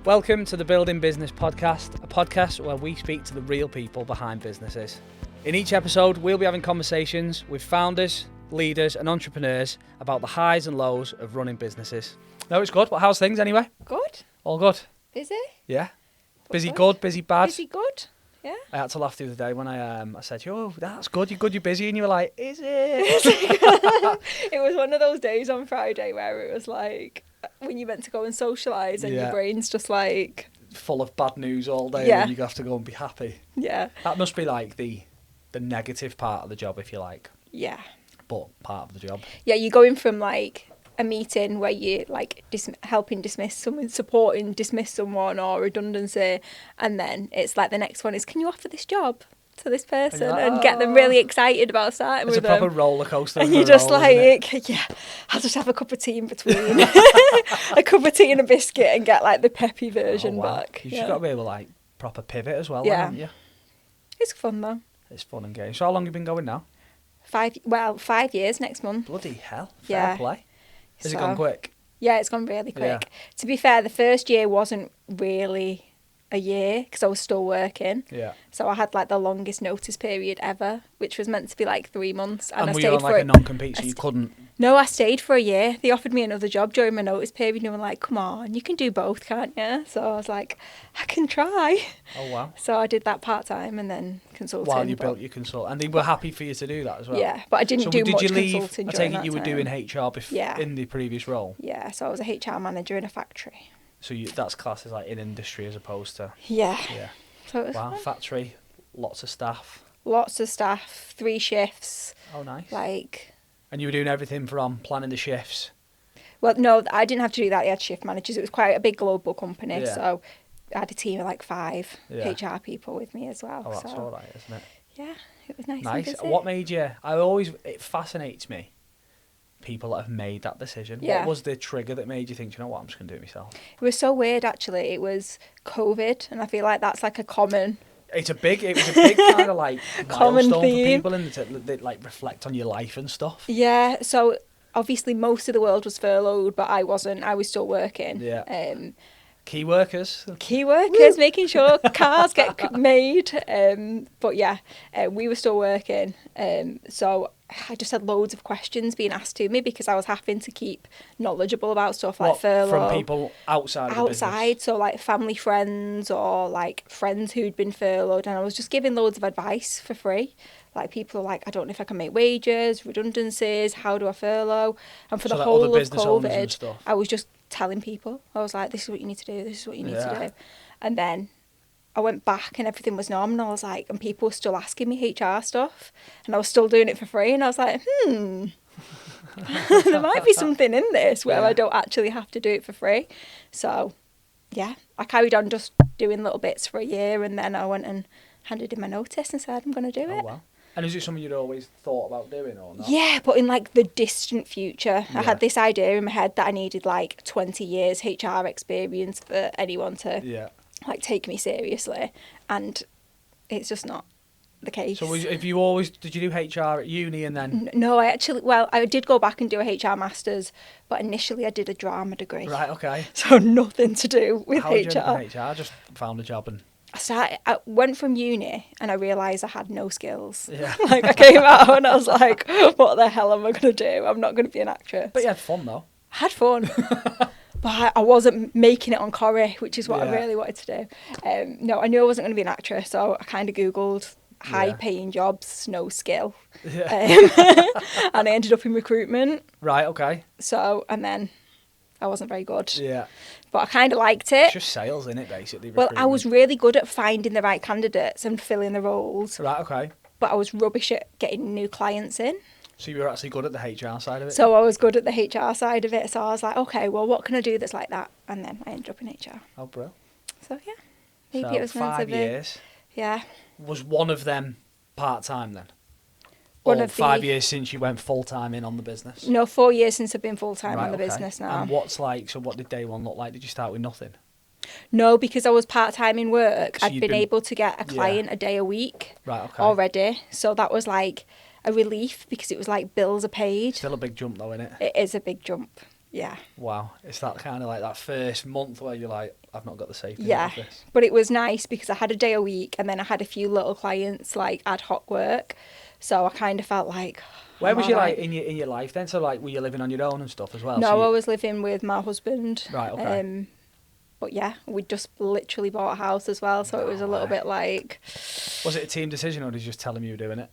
Welcome to the Building Business Podcast, a podcast where we speak to the real people behind businesses. In each episode, we'll be having conversations with founders, leaders and entrepreneurs about the highs and lows of running businesses. No, it's good. But how's things anyway? Good. All good? Busy? Yeah. Busy good, busy bad? Busy good, yeah. I had to laugh the other day when I said, "Oh, that's good, you're busy," and you were like, "Is it?" It was one of those days on Friday where it was like, when you meant to go and socialise and your brain's just like... full of bad news all day and you have to go and be happy. Yeah. That must be like the negative part of the job, if you like. Yeah. But part of the job. Yeah, you're going from like a meeting where you're like helping dismiss someone, supporting dismiss someone or redundancy, and then it's like the next one is, can you offer this job to this person and get them really excited about starting with them. It's a proper roller coaster. And you're just like, yeah, I'll just have a cup of tea in between. A cup of tea and a biscuit and get like the peppy version back. You've just got to be able to like proper pivot as well, yeah. haven't you? It's fun though. It's fun and games. So how long have you been going now? 5 years next month. Bloody hell. Fair play. Has it gone quick? Yeah, it's gone really quick. Yeah. To be fair, the first year wasn't really a year because I was still working. Yeah. So I had like the longest notice period ever, which was meant to be like 3 months. And I were stayed you on for like a non-compete so you couldn't? No, I stayed for a year. They offered me another job during my notice period and they were like, come on, you can do both, can't you? So I was like, I can try. Oh, wow. So I did that part-time and then consulting. While you built your consult. And they were happy for you to do that as well? Yeah, but I didn't do much consulting during that time. I take it you were doing HR in the previous role? Yeah, so I was a HR manager in a factory. So that's classed as like in industry as opposed to... Yeah. So it was fun. Factory, lots of staff. Lots of staff, 3 shifts. Oh, nice. Like... And you were doing everything from planning the shifts? Well, no, I didn't have to do that. They had shift managers. It was quite a big global company, so I had a team of like 5 HR people with me as well. Oh, that's all right, isn't it? Yeah, it was nice. Nice. And busy. What made you... It fascinates me, people that have made that decision. Yeah. What was the trigger that made you think, you know what, I'm just going to do it myself? It was so weird, actually. It was COVID, and I feel like that's like a common... It was a big kind of like common milestone theme for people that like reflect on your life and stuff. Yeah, so obviously most of the world was furloughed, but I wasn't. I was still working. Yeah. Key workers. Making sure cars get made. But yeah, we were still working. So I just had loads of questions being asked to me because I was having to keep knowledgeable about stuff like furlough. From people outside the business? So like family friends or like friends who'd been furloughed, and I was just giving loads of advice for free. Like people are like, I don't know if I can make wages, redundancies, how do I furlough? And for the whole of COVID, I was just telling people. I was like, this is what you need to do, this is what you need to do. And then I went back and everything was normal. I was like, and people were still asking me HR stuff and I was still doing it for free. And I was like, there might be something in this where I don't actually have to do it for free. So yeah, I carried on just doing little bits for a year, and then I went and handed in my notice and said, I'm going to do it. Wow. And is it something you'd always thought about doing or not? Yeah, but in like the distant future. I had this idea in my head that I needed like 20 years HR experience for anyone to like take me seriously, and it's just not the case. So did you do HR at uni and then... No, I did go back and do a HR Masters, but initially I did a drama degree. Right, okay. So nothing to do with HR. How did you end up in HR? I just found a job and... I went from uni and I realised I had no skills. Yeah. Like I came out and I was like, what the hell am I going to do? I'm not going to be an actress. But you had fun though. I had fun. But I wasn't making it on Corrie, which is what I really wanted to do. No, I knew I wasn't going to be an actress, so I kind of Googled high-paying jobs, no skill. Yeah. And I ended up in recruitment. Right, okay. So, and then I wasn't very good. Yeah. But I kind of liked it. It's just sales, isn't it, basically? Well, I was really good at finding the right candidates and filling the roles. Right, okay. But I was rubbish at getting new clients in. So you were actually good at the HR side of it? So I was good at the HR side of it. So I was like, okay, well, what can I do that's like that? And then I ended up in HR. Oh, bro. So, yeah. Maybe it was meant to be. 5 years. Yeah. Was one of them part-time then? Or 5 years since you went full-time in on the business? No, 4 years since I've been full-time on the business now. And what did day one look like? Did you start with nothing? No, because I was part-time in work, so I'd been able to get a client a day a week already. So that was like a relief because it was like bills are paid. Still a big jump though, isn't it? It is a big jump. Yeah. Wow. It's that kind of like that first month where you're like, I've not got the safety net Yeah. of this. But it was nice because I had a day a week and then I had a few little clients, like ad hoc work. So I kind of felt like... Where was you right. like in your life then? So like, were you living on your own and stuff as well? No, So I was living with my husband. Right, okay. But yeah, we just literally bought a house as well. So it was a little bit like... Was it a team decision or did you just tell him you were doing it?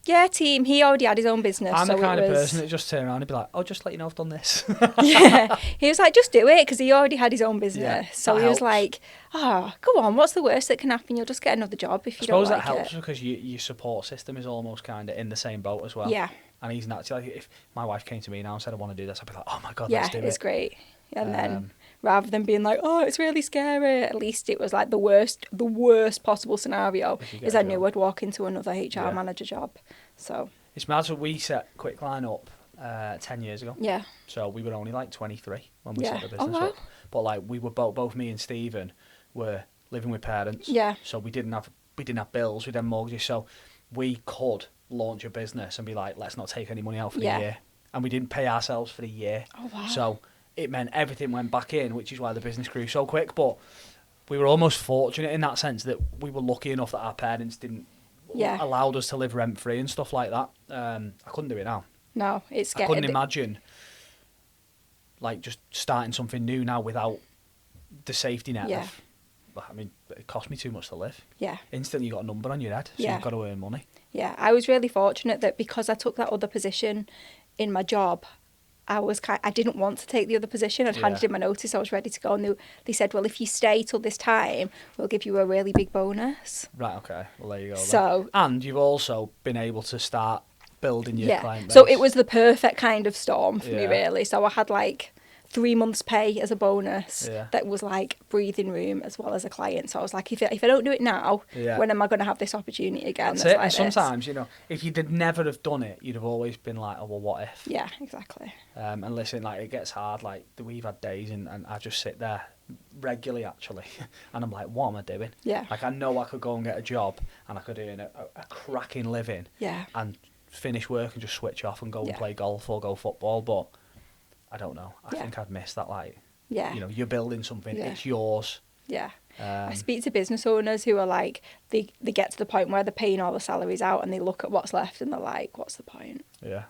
Yeah, team. He already had his own business. I'm so the kind it of was... person that just turn around and be like, oh, just let you know I've done this. Yeah. He was like, just do it, because he already had his own business. Yeah, so that he was helps. like, oh, go on, what's the worst that can happen? You'll just get another job if you don't I suppose like that helps it. because your support system is almost kind of in the same boat as well. Yeah. And he's naturally, if my wife came to me now and said I want to do this, I'd be like, oh my God, Yeah, let's do it. it's great. And then rather than being like, oh, it's really scary, at least it was like the worst possible scenario is I knew I'd walk into another HR manager job. So it's mad. So we set Quickline up 10 years ago. yeah. So we were only like 23 when we Yeah. set the business Oh, wow. up. But like we were both me and Stephen were living with parents. Yeah. So we didn't have bills, we didn't have mortgages. So we could launch a business and be like, let's not take any money out for the year. And we didn't pay ourselves for the year. Oh, wow. So it meant everything went back in, which is why the business grew so quick. But we were almost fortunate in that sense that we were lucky enough that our parents didn't allowed us to live rent free and stuff like that. I couldn't do it now. No, it's scary. I couldn't imagine like just starting something new now without the safety net. Yeah. I mean, it cost me too much to live. Yeah. Instantly you got a number on your head, so you've got to earn money. Yeah, I was really fortunate that because I took that other position in my job, I didn't want to take the other position. I'd handed in my notice. I was ready to go, and they said, "Well, if you stay till this time, we'll give you a really big bonus." Right. Okay. Well, there you go. So, and you've also been able to start building your client base. So it was the perfect kind of storm for me, really. So I had like 3 months' pay as a bonus that was like breathing room as well as a client. So I was like, if I don't do it now, when am I going to have this opportunity again? That's it. Like and sometimes, if you did never have done it, you'd have always been like, oh, well, what if? Yeah, exactly. And listen, like, it gets hard. Like, we've had days and I just sit there regularly, actually, and I'm like, what am I doing? Yeah. Like, I know I could go and get a job and I could earn a cracking living. Yeah. And finish work and just switch off and go and play golf or go football, but I don't know. I think I'd miss that, like, you're building something, it's yours. Yeah. I speak to business owners who are like, they get to the point where they're paying all the salaries out and they look at what's left and they're like, what's the point? Yeah.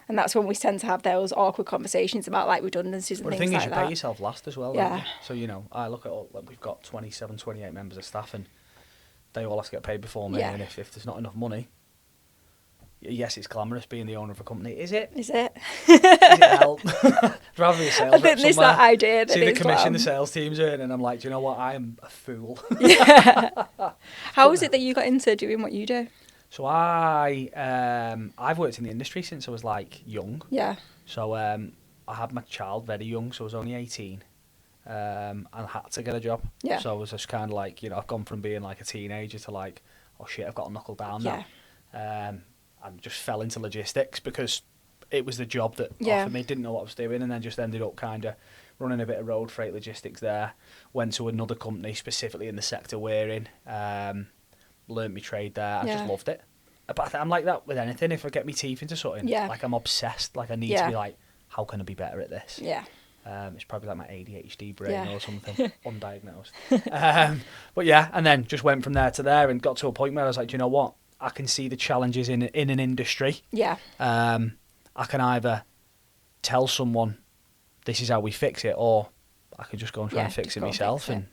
And that's when we tend to have those awkward conversations about like redundancies and things like that. The thing is, you pay yourself last as well. Yeah. So, I look at like, we've got 27, 28 members of staff and they all have to get paid before me. And if there's not enough money, yes, it's glamorous being the owner of a company. Is it? Is it? Is it help? I'd rather be a sales rep I think there's that idea that see the commission the sales team's earning, and I'm like, do you know what? I am a fool. Yeah. How is it that you got into doing what you do? So I've worked in the industry since I was like young. Yeah. So I had my child very young, so I was only 18. And I had to get a job. Yeah. So I was just kind of like, I've gone from being like a teenager to like, oh shit, I've got to knuckle down now. And just fell into logistics because it was the job that offered me. Didn't know what I was doing, and then just ended up kind of running a bit of road freight logistics there. Went to another company specifically in the sector we're in. Learned my trade there. I just loved it. But I'm like that with anything. If I get my teeth into something, like I'm obsessed. Like I need to be like, how can I be better at this? Yeah. It's probably like my ADHD brain or something, undiagnosed. But yeah, and then just went from there to there and got to a point where I was like, do you know what? I can see the challenges in an industry. Yeah. I can either tell someone this is how we fix it, or I could just go and try and fix it myself. And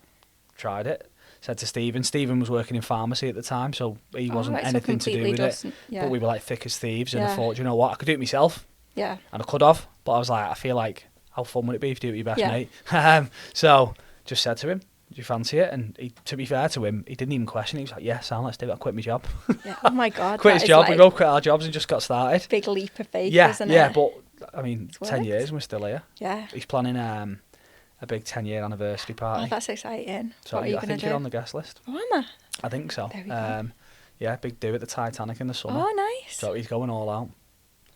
tried it. Said to Stephen. Stephen was working in pharmacy at the time, so he wasn't anything to do with it. Yeah. But we were like thick as thieves, and I thought, you know what, I could do it myself. Yeah. And I could have, but I was like, I feel like, how fun would it be if you do it with your best mate? So just said to him, do you fancy it? And to be fair to him, he didn't even question it. He was like, yeah, Sam, let's do it. I quit my job. Yeah. Oh my God. Quit his job. Like, we both quit our jobs and just got started. Big leap of faith, isn't it? Yeah, but I mean, 10 years and we're still here. Yeah. He's planning a big 10-year anniversary party. Oh, that's exciting. So I think you're on the guest list. Oh, am I? I think so. There we go. Yeah, big do at the Titanic in the summer. Oh, nice. So he's going all out.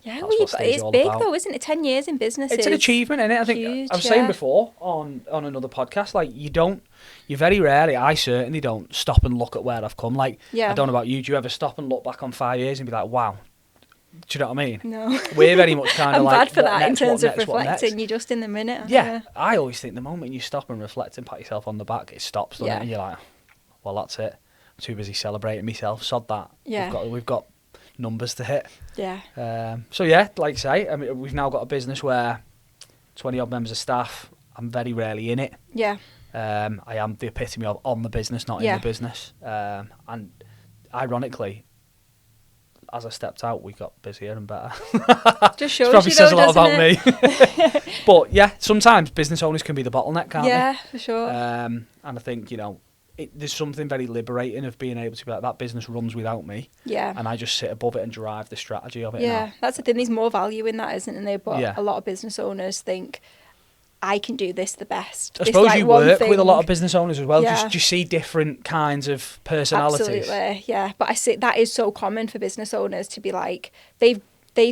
Yeah, it's big though, isn't it? 10 years in business. It's an achievement, isn't it? I think huge, I was saying before on another podcast, like you very rarely, I certainly don't stop and look at where I've come. Like, I don't know about you, do you ever stop and look back on 5 years and be like, wow, Do you know what I mean? No. We're very much kind of I'm like, bad for what that next, in terms what of next, what reflecting. next? You're just in the minute. Yeah, I always think the moment you stop and reflect and pat yourself on the back, it stops, doesn't it? Yeah. And you're like, well, that's it. I'm too busy celebrating myself. Sod that. Yeah. We've got numbers to hit. Yeah. So yeah, like I say, I mean, we've now got a business where 20 odd members of staff. I'm very rarely in it. Yeah. I am the epitome of on the business, not in the business. And ironically, as I stepped out, we got busier and better. Just shows probably you, says though, a lot about doesn't me. But yeah, sometimes business owners can be the bottleneck, can't they? Yeah, for sure. And I think, you know, there's something very liberating of being able to be like, that business runs without me. Yeah. And I just sit above it and drive the strategy of it. Yeah, now. that's the thing. There's more value in that, isn't there? But Yeah. a lot of business owners think, I can do this the best. I It's suppose like you one work thing. with a lot of business owners as well. Yeah. Do you see different kinds of personalities? Absolutely, yeah. But I see that is so common for business owners to be like, they've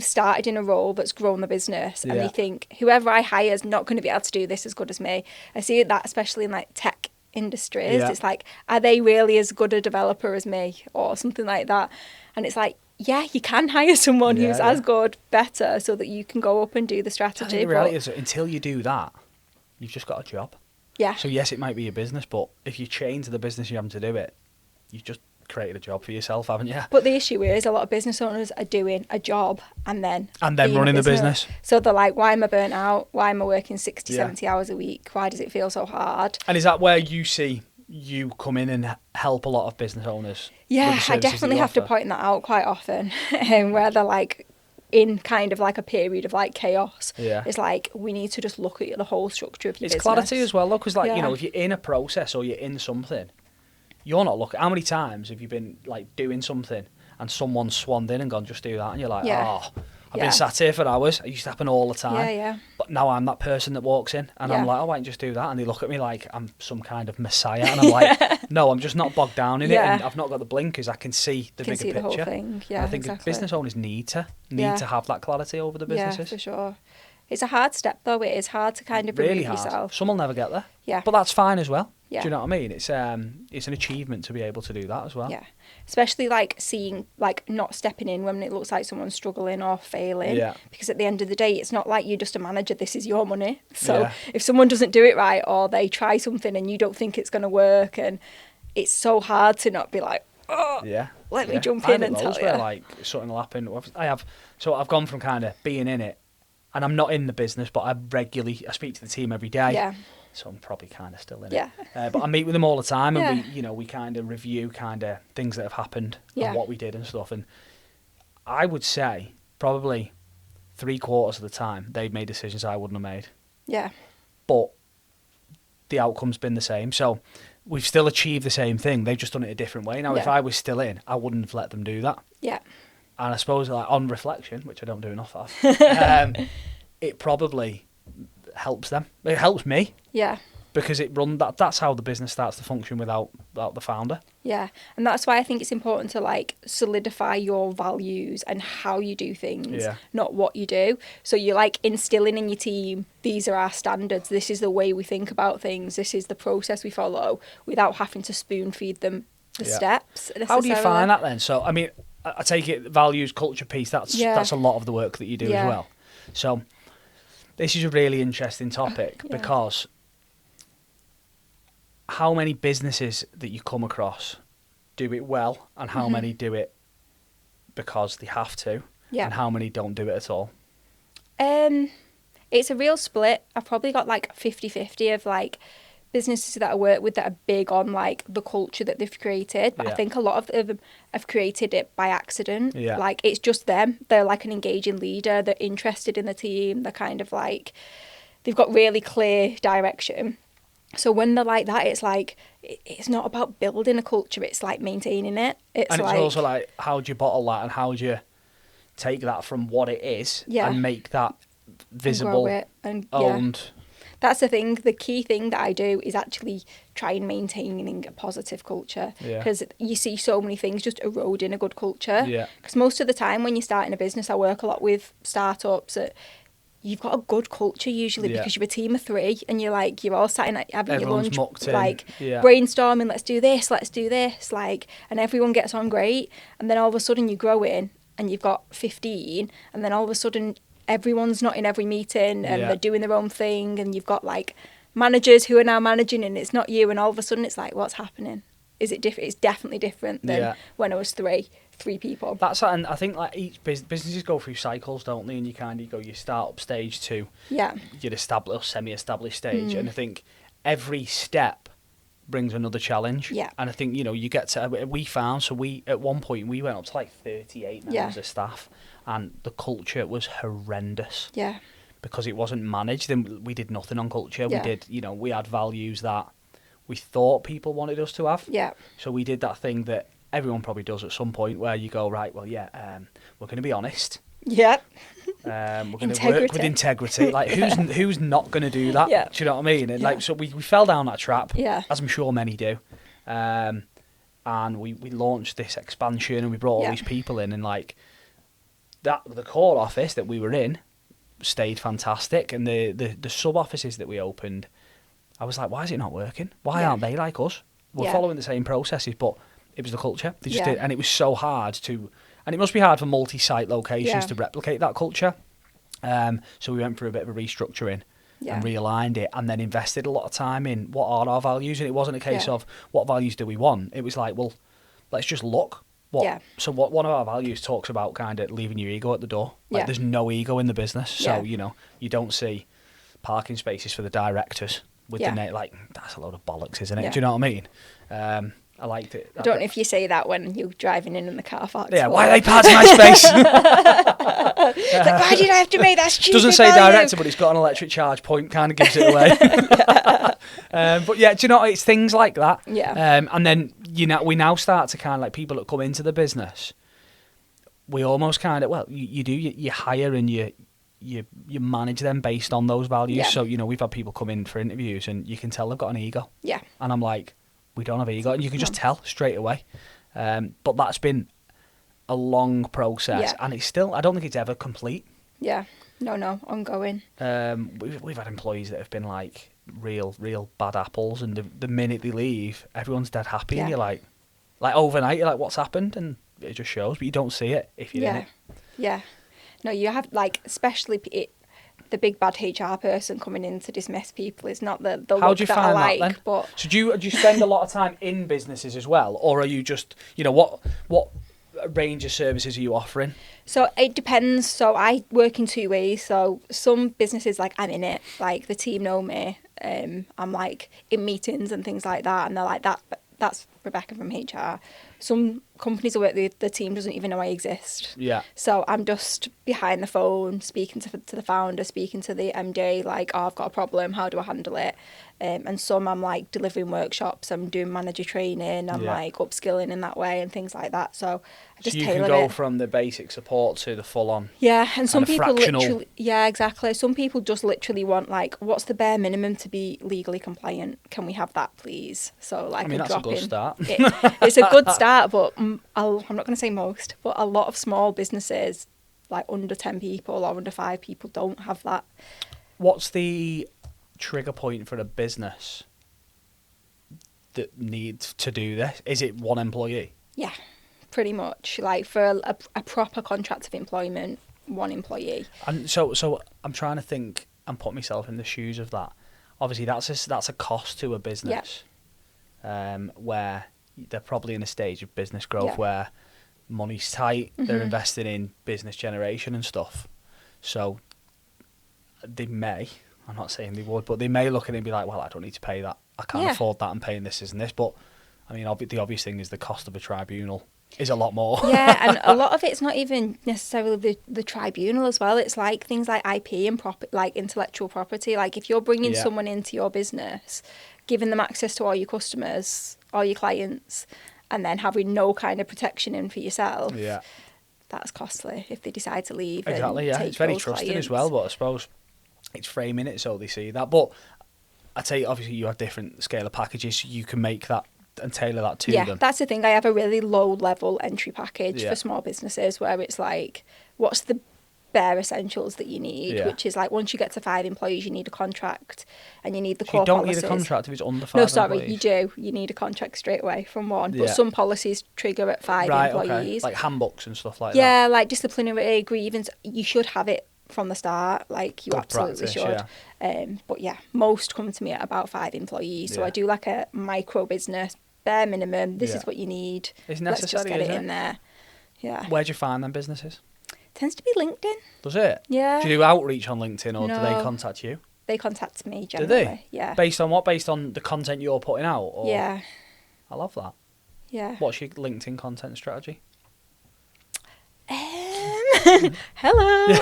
started in a role that's grown the business, and Yeah. they think whoever I hire is not going to be able to do this as good as me. I see that especially in like tech industries. Yeah. It's like, are they really as good a developer as me, or something like that? And it's like, yeah, you can hire someone who's as good, better, so that you can go up and do the I strategy. think the reality is that until you do that, you've just got a job. Yeah. So yes, it might be your business, but if you chain to the business you having to do it, you've just created a job for yourself, haven't you? But the issue is a lot of business owners are doing a job and then being running a the business. So they're like, why am I burnt out? Why am I working 60, Yeah. 70 hours a week? Why does it feel so hard? And is that where you see you come in and help a lot of business owners? Yeah, with the I services definitely that you have to offer? point that out quite often, where they're like in kind of like a period of like chaos. Yeah. It's like, we need to just look at the whole structure of your It's business. clarity as well, though, because like, you Yeah. know, if you're in a process or you're in something, you're not looking. How many times have you been like doing something and someone's swanned in and gone, just do that, and you're like, Yeah. oh, I've Yeah. been sat here for hours. It used to happen all the time. Yeah, yeah. But now I'm that person that walks in and I'm Yeah. like, oh, why don't you just do that? And they look at me like I'm some kind of messiah, and I'm like, no, I'm just not bogged down in it, Yeah. and I've not got the blinkers. I can see the Can bigger see the picture. whole thing. Yeah, And I think exactly. business owners need to Yeah. have that clarity over the businesses. Yeah, for sure. It's a hard step though. It is hard to kind of Really remove hard. yourself. Some will never get there. Yeah. But that's fine as well. Yeah. Do you know what I mean? It's an achievement to be able to do that as well. Yeah, especially like seeing, like not stepping in when it looks like someone's struggling or failing. Yeah. Because at the end of the day, it's not like you're just a manager. This is your money. So Yeah. if someone doesn't do it right, or they try something and you don't think it's going to work, and it's so hard to not be like, oh, Yeah. let me jump I in have and it tell loads where you. like something will happen. I've gone from kind of being in it, and I'm not in the business, but I speak to the team every day. Yeah. So I'm probably kind of still in Yeah. it. But I meet with them all the time, and Yeah. we kind of review kind of things that have happened Yeah. and what we did and stuff. And I would say probably 3/4 of the time they've made decisions I wouldn't have made, Yeah. but the outcome's been the same. So we've still achieved the same thing. They've just done it a different way. Now, if Yeah. I was still in, I wouldn't have let them do that. Yeah. And I suppose, like, on reflection, which I don't do enough of, it probably helps them. It helps me Yeah. because that's how the business starts to function without the founder. Yeah, and that's why I think it's important to like solidify your values and how you do things, Yeah. not what you do. So you're like instilling in your team, these are our standards, this is the way we think about things, this is the process we follow, without having to spoon feed them the Yeah. steps. How do you necessarily. find that then? So, I mean, I take it values, culture piece, that's a lot of the work that you do Yeah. as well. So this is a really interesting topic Yeah. because how many businesses that you come across do it well, and how many do it because they have to, Yeah. and how many don't do it at all? It's a real split. I've probably got like 50-50 of like businesses that I work with that are big on like the culture that they've created, but I Yeah. think a lot of them have created it by accident. Yeah. Like it's just them. They're like an engaging leader. They're interested in the team. They're kind of like, they've got really clear direction. So when they're like that, it's like, it's not about building a culture, it's like maintaining it. It's And it's like, also like, how do you bottle that, and how do you take that from what it is Yeah. and make that and visible, grow it and owned? That's the thing. The key thing that I do is actually try and maintaining a positive culture, Yeah. because you see so many things just eroding a good culture. Yeah. Because most of the time when you're starting a business, I work a lot with startups. You've got a good culture usually Yeah. because you're a team of 3 and you're all sat in having Everyone's your mucked lunch, in. like Yeah. brainstorming. Let's do this, like, and everyone gets on great. And then all of a sudden you grow in. and you've got 15, and then all of a sudden everyone's not in every meeting and they're doing their own thing, and you've got like managers who are now managing and it's not you, and all of a sudden it's like, what's happening? Is it different? It's definitely different than when I was three people. That's, and I think like each businesses go through cycles, don't they? And you kind of go, you start up stage 2, you'd established, semi-established stage, and I think every step brings another challenge. Yeah. And I think, you know, you get to, we found, so we, at one point, we went up to like 38 members of staff, and the culture was horrendous. Yeah. Because it wasn't managed, then we did nothing on culture. We did, you know, we had values that we thought people wanted us to have. Yeah. So we did that thing that everyone probably does at some point, where you go, right, well, we're going to be honest. Yeah. We're going to work with integrity. Like, who's not going to do that? Yeah. Do you know what I mean? And like, so we fell down that trap, as I'm sure many do. And we launched this expansion, and we brought all these people in, and like that, the core office that we were in stayed fantastic, and the sub offices that we opened, I was like, why is it not working? Why aren't they like us? We're following the same processes, but it was the culture. They just did, and it was so hard to. And it must be hard for multi-site locations to replicate that culture. So we went through a bit of a restructuring and realigned it, and then invested a lot of time in what are our values. And it wasn't a case of what values do we want. It was like, well, let's just look. So one of our values talks about kind of leaving your ego at the door. Like there's no ego in the business. So, you know, you don't see parking spaces for the directors with the name. Like, that's a load of bollocks, isn't it? Do you know what I mean? I liked it. I don't know if you say that when you're driving in the car park. Yeah, why are they parking my space? It's like, why did I have to make that stupid Doesn't say value? director, but it's got an electric charge point, kind of gives it away. But yeah, do you know, it's things like that. Yeah. And then, you know, we now start to kind of like people that come into the business, we almost kind of, well, you hire and you manage them based on those values. Yeah. So, you know, we've had people come in for interviews and you can tell they've got an ego. Yeah. And I'm like, we don't have ego, and you can just tell straight away. But that's been a long process, and it's still, I don't think it's ever complete. Yeah, no, ongoing. We've had employees that have been like real bad apples, and the minute they leave, everyone's dead happy, and you're like overnight, you're like, what's happened? And it just shows, but you don't see it if you're in it. Yeah, no, you have, like, especially the big bad HR person coming in to dismiss people is not the look that I like. That, then? But so do you spend a lot of time in businesses as well, or are you just, you know, what range of services are you offering? So it depends. So I work in 2 ways. So some businesses, like, I'm in it, like the team know me. I'm like in meetings and things like that, and they're like, that's Rebecca from HR. Some companies I work with, the team doesn't even know I exist. Yeah. So I'm just behind the phone, speaking to the founder, speaking to the MD, like, oh, I've got a problem, how do I handle it? And some I'm like delivering workshops, I'm doing manager training, I'm like upskilling in that way and things like that. So I just tailor it. So you can go from the basic support to the full on. Yeah, and some people literally, yeah, exactly. Some people just literally want, like, what's the bare minimum to be legally compliant? Can we have that, please? So like, I mean, that's a good start. It's a good start, but I'm not going to say most, but a lot of small businesses, like under 10 people or under 5 people, don't have that. What's the trigger point for a business that needs to do this? Is it one employee? Yeah, pretty much. Like, for a proper contract of employment, one employee. And so I'm trying to think and put myself in the shoes of that. Obviously, that's a cost to a business, where they're probably in a stage of business growth where money's tight, they're investing in business generation and stuff. So they may, I'm not saying they would, but they may look at it and be like, well, I don't need to pay that. I can't afford that. I'm paying this and this. But, I mean, the obvious thing is the cost of a tribunal is a lot more. Yeah, and a lot of it's not even necessarily the tribunal as well. It's like things like IP and like intellectual property. Like, if you're bringing someone into your business, giving them access to all your customers, all your clients, and then having no kind of protection in for yourself, that's costly if they decide to leave. Exactly, and take it's very trusted clients as well, but I suppose it's framing it so they see that. But I'd say, obviously, you have different scale of packages. You can make that and tailor that to them. Yeah, that's the thing. I have a really low level entry package for small businesses where it's like, what's the bare essentials that you need, which is like once you get to 5 employees, you need a contract and you need the core policies. You don't need a contract if it's under 5 No, sorry, employees. you do. You need a contract straight away from 1. But some policies trigger at 5 employees. Okay. Like handbooks and stuff like that. Yeah, like disciplinary grievance. You should have it from the start. Like you absolutely should. But yeah, most come to me at about 5 employees. So I do like a micro business, bare minimum. This is what you need. It's necessary, let's just get it in there. Yeah. Where'd you find them businesses? Tends to be LinkedIn. Does it? Yeah. Do you do outreach on LinkedIn or No. do they contact you? They contact me generally. Do they? Yeah. Based on what? Based on the content you're putting out? Or? Yeah. I love that. Yeah. What's your LinkedIn content strategy? Hello,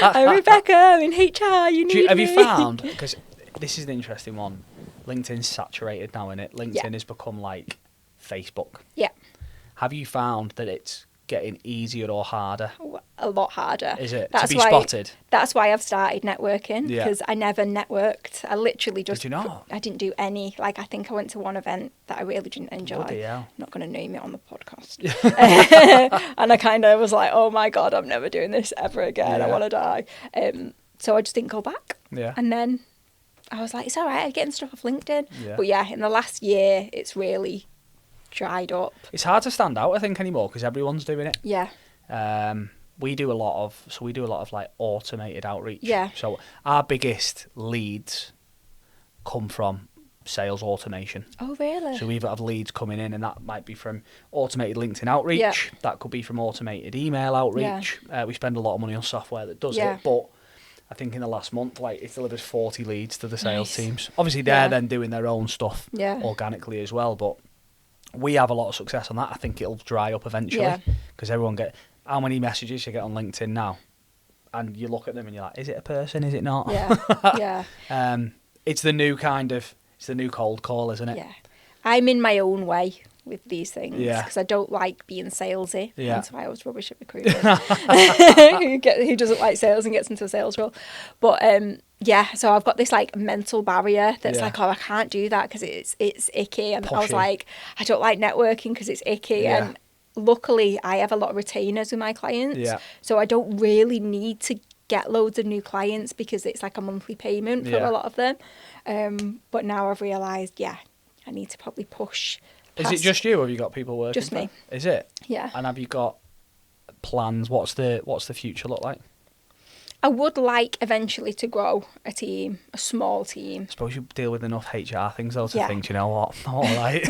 I'm Rebecca. I'm in HR. Have you found? Because this is an interesting one. LinkedIn's saturated now, innit? LinkedIn has become like Facebook. Yeah. Have you found that it's getting easier or harder? A lot harder. Is it? To be spotted? That's why I've started networking, Yeah. because I never networked. I literally just... Did you not? I didn't do any. Like, I think I went to one event that I really didn't enjoy. Bloody hell. I'm not going to name it on the podcast. And I kind of was like, oh my God, I'm never doing this ever again. I want to die. So I just didn't go back. Yeah. And then I was like, it's all right, I'm getting stuff off LinkedIn. Yeah. But yeah, in the last year, it's really dried up. It's hard to stand out, I think, anymore because everyone's doing it. Yeah. We do a lot of like automated outreach. Yeah. So our biggest leads come from sales automation. Oh, really? So we've got leads coming in, and that might be from automated LinkedIn outreach. Yeah. That could be from automated email outreach. Yeah. We spend a lot of money on software that does it, but I think in the last month, like, it delivers 40 leads to the sales teams. Obviously, they're then doing their own stuff organically as well, but we have a lot of success on that. I think it'll dry up eventually because everyone how many messages you get on LinkedIn now, and you look at them and you're like, is it a person? Is it not? Yeah. Yeah. It's the new cold call, isn't it? Yeah. I'm in my own way with these things Yeah. because I don't like being salesy. Yeah. That's why I was rubbish at recruitment. Who doesn't like sales and gets into a sales role? But yeah, so I've got this like mental barrier that's like, oh, I can't do that because it's icky, and I was like, I don't like networking because it's icky, and luckily I have a lot of retainers with my clients, so I don't really need to get loads of new clients because it's like a monthly payment for a lot of them. But now I've realised, I need to probably push. Is it just you, or have you got people working? Just me. Is it? Yeah. And have you got plans? What's the future look like? I would like eventually to grow a team, a small team. I suppose you deal with enough HR things though to think, you know what, all right.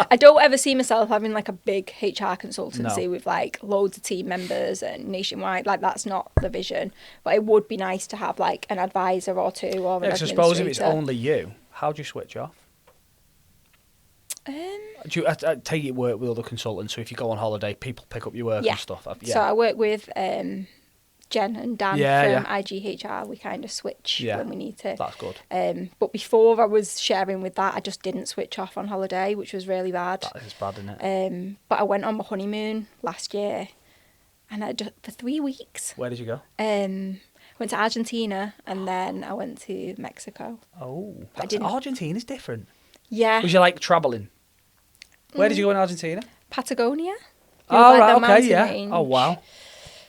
I don't ever see myself having like a big HR consultancy with like loads of team members and nationwide. Like, that's not the vision. But it would be nice to have like an advisor or two or an administrator. I suppose if it's only you, how do you switch off? I take it work with other consultants, so if you go on holiday, people pick up your work and stuff. So I work with Jen and Dan from IGHR. We kind of switch when we need to. That's good. But before I was sharing with that, I just didn't switch off on holiday, which was really bad. That is bad, isn't it? But I went on my honeymoon last year, and I just for 3 weeks. Where did you go? Went to Argentina, and then I went to Mexico. Oh, Argentina's different. Yeah. Was you like travelling? Where did you go in Argentina? Patagonia. Oh, right, okay, yeah. Range. Oh, wow.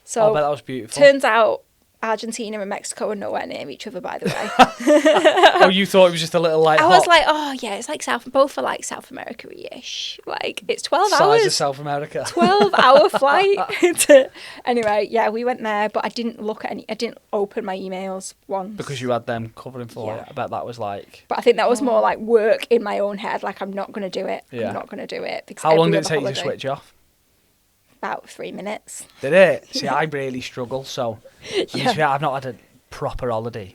So I bet that was beautiful. Turns out Argentina and Mexico are nowhere near each other, by the way. Oh, you thought it was just a little like I was like, oh yeah, it's like both are like South America-ish. Like, it's 12 hours. Size of South America. 12-hour flight. Anyway, yeah, we went there, but I didn't open my emails once. Because you had them covering for it. I bet that was like... But I think that was more like work in my own head. Like, I'm not going to do it. Yeah. I'm not going to do it. How long did it take you to switch off? About 3 minutes. Did it? See, I really struggle, so... I've not had a proper holiday.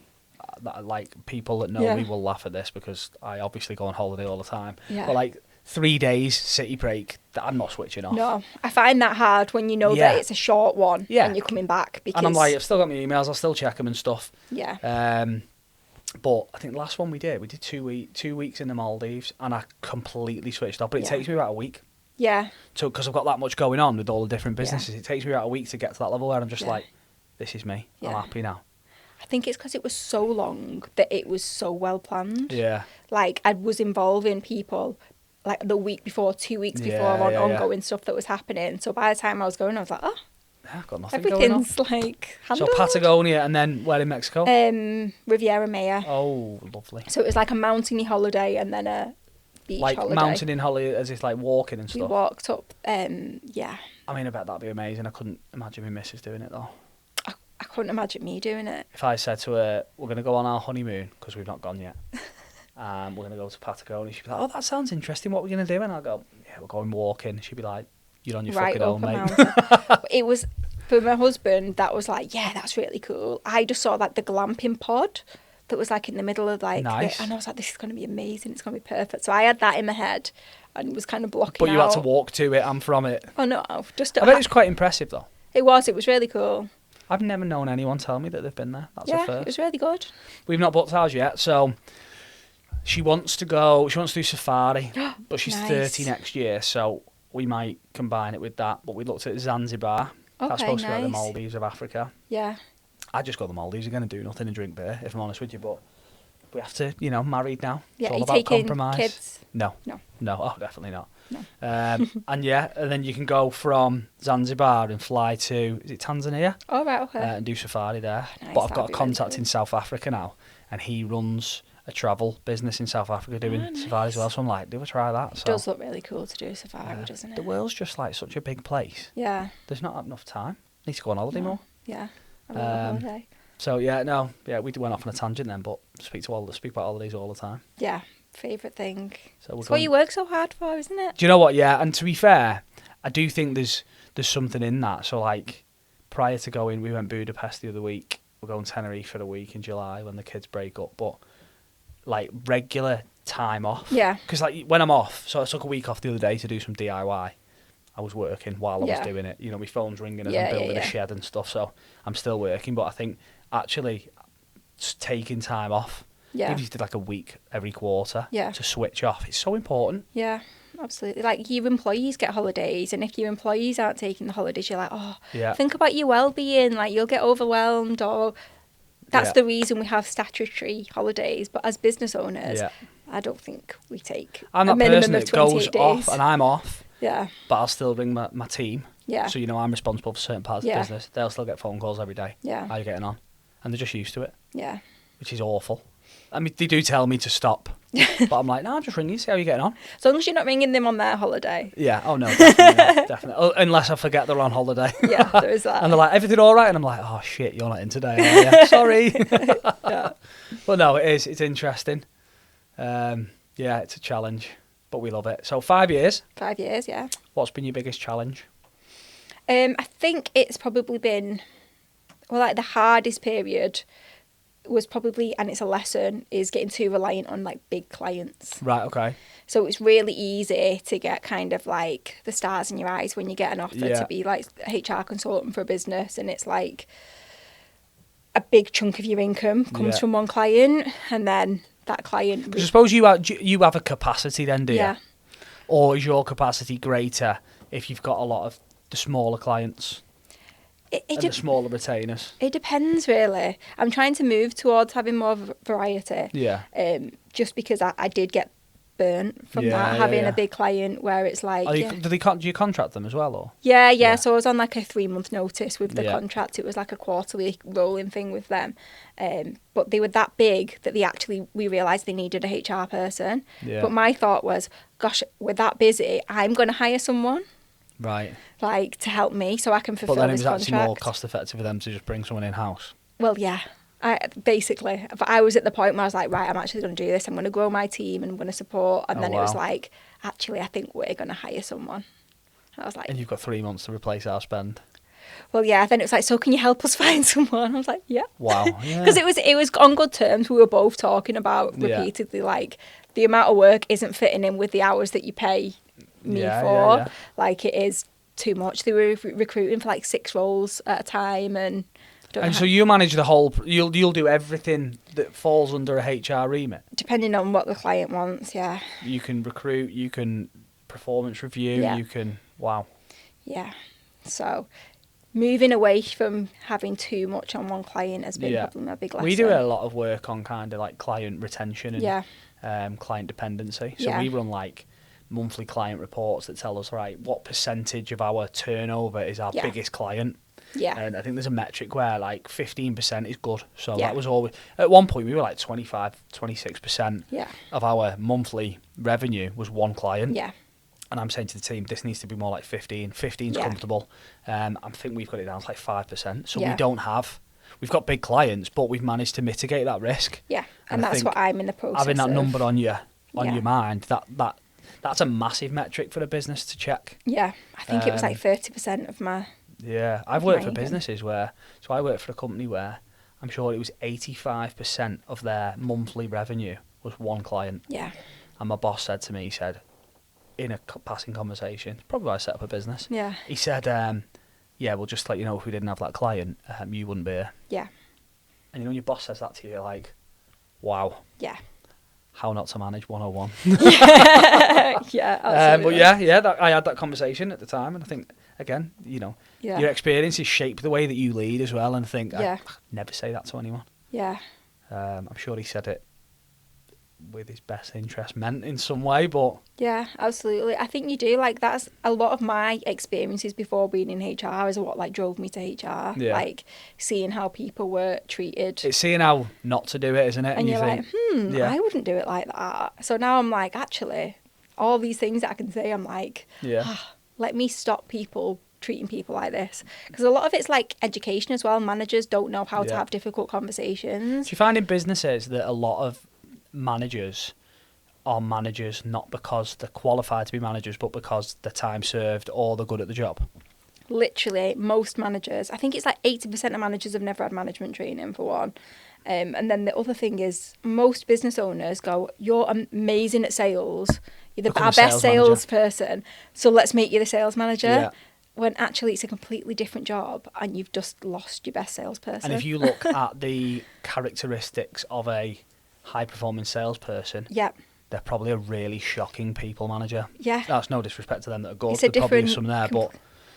Like, people that know me will laugh at this because I obviously go on holiday all the time. Yeah. But like 3 days city break, I'm not switching off. No, I find that hard when you know that it's a short one and you're coming back. Because... And I'm like, I've still got my emails, I'll still check them and stuff. Yeah. But I think the last one we did 2 weeks in the Maldives, and I completely switched off. But it takes me about a week. Yeah. So because I've got that much going on with all the different businesses, it takes me about a week to get to that level where I'm just like, this is me. I'm happy now. I think it's because it was so long that it was so well planned. Yeah. Like, I was involving people like the week before, 2 weeks before on ongoing stuff that was happening. So by the time I was going, I was like, oh, I've got nothing going on. Everything's like So handled. Patagonia, and then where in Mexico? Riviera Maya. Oh, lovely. So it was like a mountainy holiday and then a beach Like holiday. mountain in holiday, as if like walking and We stuff. walked up. Yeah. I mean, I bet that'd be amazing. I couldn't imagine my missus doing it though. I couldn't imagine me doing it. If I said to her, we're going to go on our honeymoon, because we've not gone yet, we're going to go to Patagonia, she'd be like, oh, that sounds interesting, what are we going to do? And I'll go, yeah, we're going walking. She'd be like, you're on your Right fucking up own, a mate. mountain. It was, for my husband, that was like, yeah, that's really cool. I just saw like the glamping pod that was like in the middle of like, Nice. and I was like, this is going to be amazing, it's going to be perfect. So I had that in my head and was kind of blocking But you out. had to walk to it and from it. Oh no, just I bet it's quite impressive though. It was really cool. I've never known anyone tell me that they've been there. That's a Yeah, first. it was really good. We've not booked ours yet, so she wants to do safari, but she's Nice. 30 next year, so we might combine it with that. But we looked at Zanzibar. That's Okay, supposed to be like the nice. Maldives of Africa. Yeah. I just go to the Maldives. You're going to do nothing and drink beer, if I'm honest with you, but we have to, married now. Yeah, It's all you about taking compromise. kids? No. No. No, oh, definitely not. No. And then you can go from Zanzibar and fly to, is it Tanzania? Oh, right, okay. And do safari there. Nice, But I've that'd got a be really contact cool. in South Africa now, and he runs a travel business in South Africa doing safari as well. So I'm like, do I try that? It So does look really cool to do a safari, doesn't it? the world's just like such a big place. Yeah. There's not enough time. Need to go on holiday more. Yeah. I love a holiday. So we went off on a tangent then, but speak about holidays all the time. Yeah. Favourite thing. So It's what you work so hard for, isn't it? Do you know what? Yeah, and to be fair, I do think there's something in that. So like prior to going, we went Budapest the other week. We're going Tenerife for a week in July when the kids break up. But like regular time off. Yeah. Because like when I'm off, so I took a week off the other day to do some DIY. I was working while I was Yeah. doing it. My phone's ringing as Yeah, I'm building yeah. a shed and stuff. So I'm still working, but I think actually just taking time off. Yeah. Even if you did like a week every quarter Yeah. to switch off, it's so important. Yeah, absolutely. Like your employees get holidays, and if your employees aren't taking the holidays, you're like, oh, Yeah. think about your well-being. Like you'll get overwhelmed, or that's Yeah. the reason we have statutory holidays. But as business owners, Yeah. I don't think we take I'm a that minimum person of that 28 goes days. off and I'm off, Yeah, but I'll still ring my team. yeah, So, I'm responsible for certain parts of Yeah. the business. They'll still get phone calls every day. yeah, How are you getting on? And they're just used to it, yeah. which is awful. I mean, they do tell me to stop, but I'm like, no, I'm just ringing you, see how you're getting on. As long as you're not ringing them on their holiday. Yeah, oh no, definitely. Not, definitely. Oh, unless I forget they're on holiday. Yeah, there is that. And they're like, everything all right? And I'm like, oh shit, you're not in today, are you? Sorry. Yeah. But no, it's interesting. Yeah, it's a challenge, but we love it. So 5 years. 5 years, yeah. What's been your biggest challenge? I think it's probably been, like the hardest period was probably, and it's a lesson, is getting too reliant on like big clients. Right, okay. So it's really easy to get kind of like the stars in your eyes when you get an offer Yeah. to be like a HR consultant for a business, and it's like a big chunk of your income comes Yeah. from one client, and then that client. Because I suppose you have a capacity then, do you? Yeah. Or is your capacity greater if you've got a lot of the smaller clients and the smaller retainers? It depends, really. I'm trying to move towards having more variety. Yeah. Just because I did get burnt from Yeah, that, yeah, having yeah. a big client where it's like... Do you contract them as well, or? Yeah, so I was on like a 3-month notice with the Yeah. contract. It was like a quarterly rolling thing with them. But they were that big that we realised they needed a HR person. Yeah. But my thought was, gosh, we're that busy, I'm going to hire someone Right. like to help me so I can fulfil But then it this was contract. actually more cost effective for them to just bring someone in-house. Well, yeah. Basically, but I was at the point where I was like, right, I'm actually going to do this. I'm going to grow my team and I'm going to support. And Oh, then it was wow. like, actually, I think we're going to hire someone. I was like, And you've got 3 months to replace our spend. well, yeah. Then it was like, so can you help us find someone? I was like, yeah. Wow. Because it was on good terms. We were both talking about Yeah. repeatedly, like, the amount of work isn't fitting in with the hours that you pay me Yeah, for. yeah. Like, it is too much. They were recruiting for like 6 roles at a time, and So you manage the whole. You'll do everything that falls under a HR remit. depending on what the client wants, yeah. You can recruit. You can performance review. Yeah. You can. Wow. Yeah. So moving away from having too much on one client has been Yeah. probably my big lesson. We do a lot of work on kind of like client retention and Yeah. client dependency. So Yeah. we run like monthly client reports that tell us, right, what percentage of our turnover is our Yeah. biggest client. Yeah. And I think there's a metric where like 15% is good. So Yeah. that was always, at one point we were like 26% Yeah. of our monthly revenue was one client. Yeah. And I'm saying to the team, this needs to be more like 15. 15's Yeah. comfortable. I think we've got it down to like 5%. So Yeah. we've got big clients, but we've managed to mitigate that risk. Yeah. And And I that's think what I'm in the process having that of. number on your Yeah. mind, that's a massive metric for a business to check. Yeah. I think it was like 30% of my... Yeah, I've worked for Amazing. businesses so I worked for a company where I'm sure it was 85% of their monthly revenue was one client. Yeah. And my boss said to me, he said, in a passing conversation, probably why I set up a business. Yeah. He said, yeah, we'll just let you know if we didn't have that client, you wouldn't be here. Yeah. And you know, when your boss says that to you, you're like, wow. Yeah. How not to manage 101. Yeah, absolutely. But yeah, I had that conversation at the time, and I think, again, you know, Yeah. your experiences shape the way that you lead as well, and I think, Yeah. I'd never say that to anyone. Yeah. I'm sure he said it with his best interest meant in some way, but... Yeah, absolutely. I think you do. Like, that's a lot of my experiences before being in HR is what, like, drove me to HR. Yeah. Like, seeing how people were treated. It's seeing how not to do it, isn't it? And you're think, like, I wouldn't do it like that. So now I'm like, actually, all these things that I can say, I'm like, let me stop people treating people like this. Because a lot of it's like education as well. Managers don't know how to have difficult conversations. Do you find in businesses that a lot of managers are managers not because they're qualified to be managers, but because they're time served or they're good at the job? Literally, most managers, I think it's like 80% of managers have never had management training, for one. And then the other thing is, most business owners go, you're amazing at sales, you're our best salesperson, so let's make you the sales manager. Yeah. When actually it's a completely different job and you've just lost your best salesperson. And if you look at the characteristics of a high-performing salesperson, they're probably a really shocking people manager. Yeah. That's no disrespect to them that are good. It's a There probably is different... some there, but...